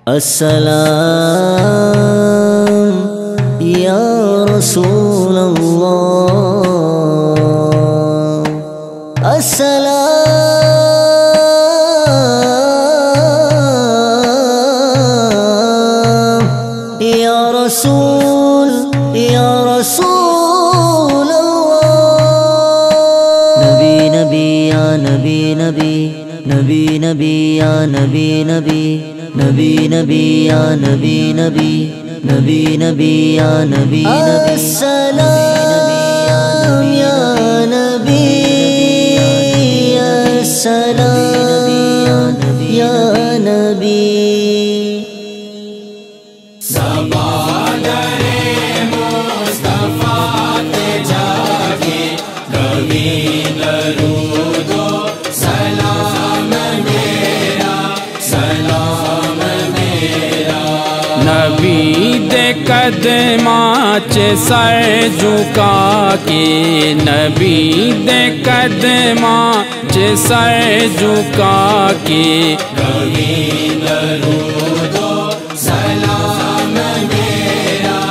السلام یا رسول اللہ، السلام یا رسول اللہ، نبی نبی یا نبی نبی، نبی نبی یا نبی نبی، نبی نبی یا نبی نبی، نبی نبی یا نبی نبی، السلام یا نبی، السلام یا نبی۔ نبی دے قدماں چ سر جھکا کے، نبی دے قدماں چ سر جھکا کے، کبھی درود و سلام میرا،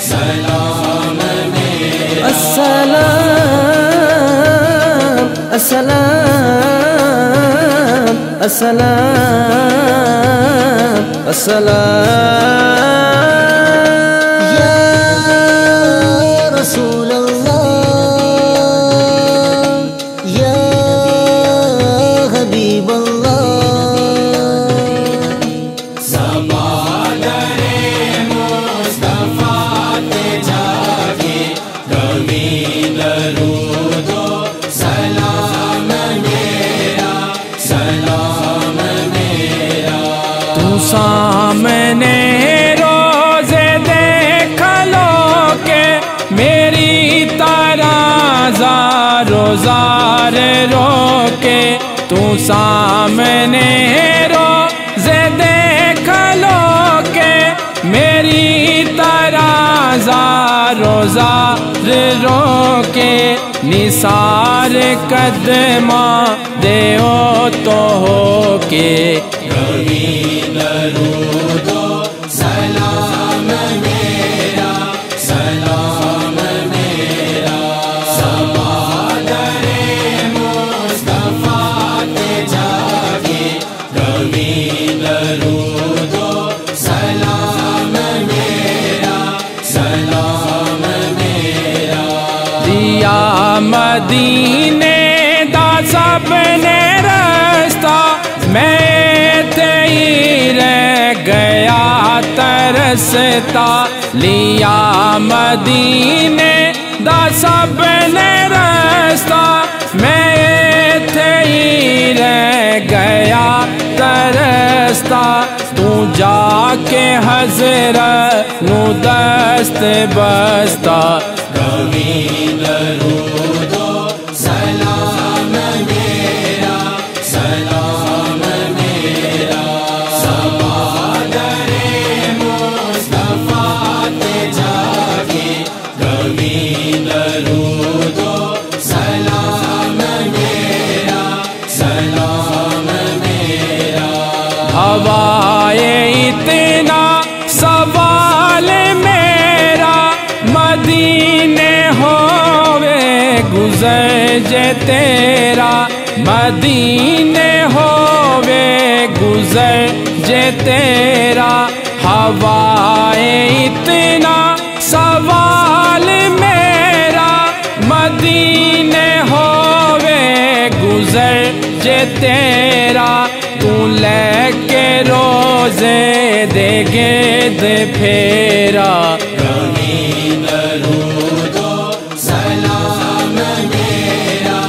سلام میرا، السلام السلام السلام السلام یا رسول اللہ، یا حبیب اللہ، سمندر مصطفیٰ تے جا کے، کبھی درود و سلام میرا، سلام میرا۔ تو سامنے روزے دیکھ لو کہ میری طرح زارو زار رو کے، تو سامنے روزے دیکھ لو کہ میری طرح زارو زار رو کے، نثار قدماں دیو تو ہو کے، کبھی درود و سلام میرا، سلام میرا۔ سمندر مصطفیٰ تے جا کے، کبھی درود و سلام میرا، سلام میرا۔ دیا مدینے دا سب نے رستہ، میں تیری رہ گیا ترستا، لیا مدینے دا سب نے رستہ، میں تیری رہ گیا ترستا، تو جا کے حضرت نو دست بستا، کبھی درود و سلام میرا، سلام میرا۔ سمندر مصطفیٰ تے جا کے، کبھی درود و سلام میرا، سلام میرا۔ ہوائے اتنا سوال میرا، مدینے ہووے گزر جے تیرا، مدینے ہووے گزر جے تیرا، ہوائے اتنا سوال میرا، مدینے ہووے گزر جے تیرا، تو لے کے روزے دے گرد پھیرا، کبھی درود و سلام میرا،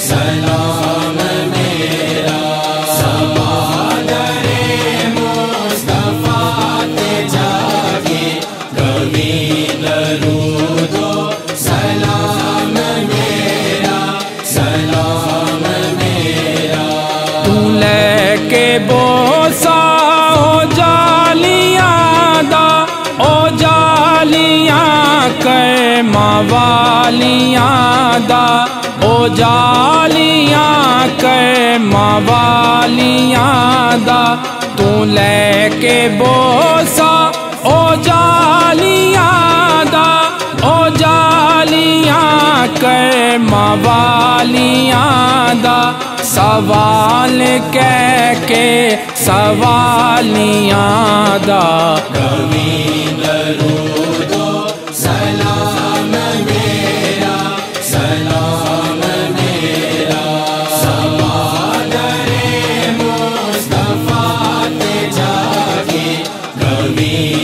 سلام میرا۔ سمندر مصطفیٰ تے جا کے، کبھی درود و سلام میرا، سلام میرا۔ تو لے کے بوسا او جالیاں دا، او جالیاں کر موالیاں دا، او جالیاں کر موالیاں دا، تو لے کے بوسا او جالیاں دا او جالیاں کر موالیاں دا سوال کہہ کے سوالیاں دا کبھی درود و سلام میرا سلام میرا سوادر مصطفیٰ تے جا کے کبھی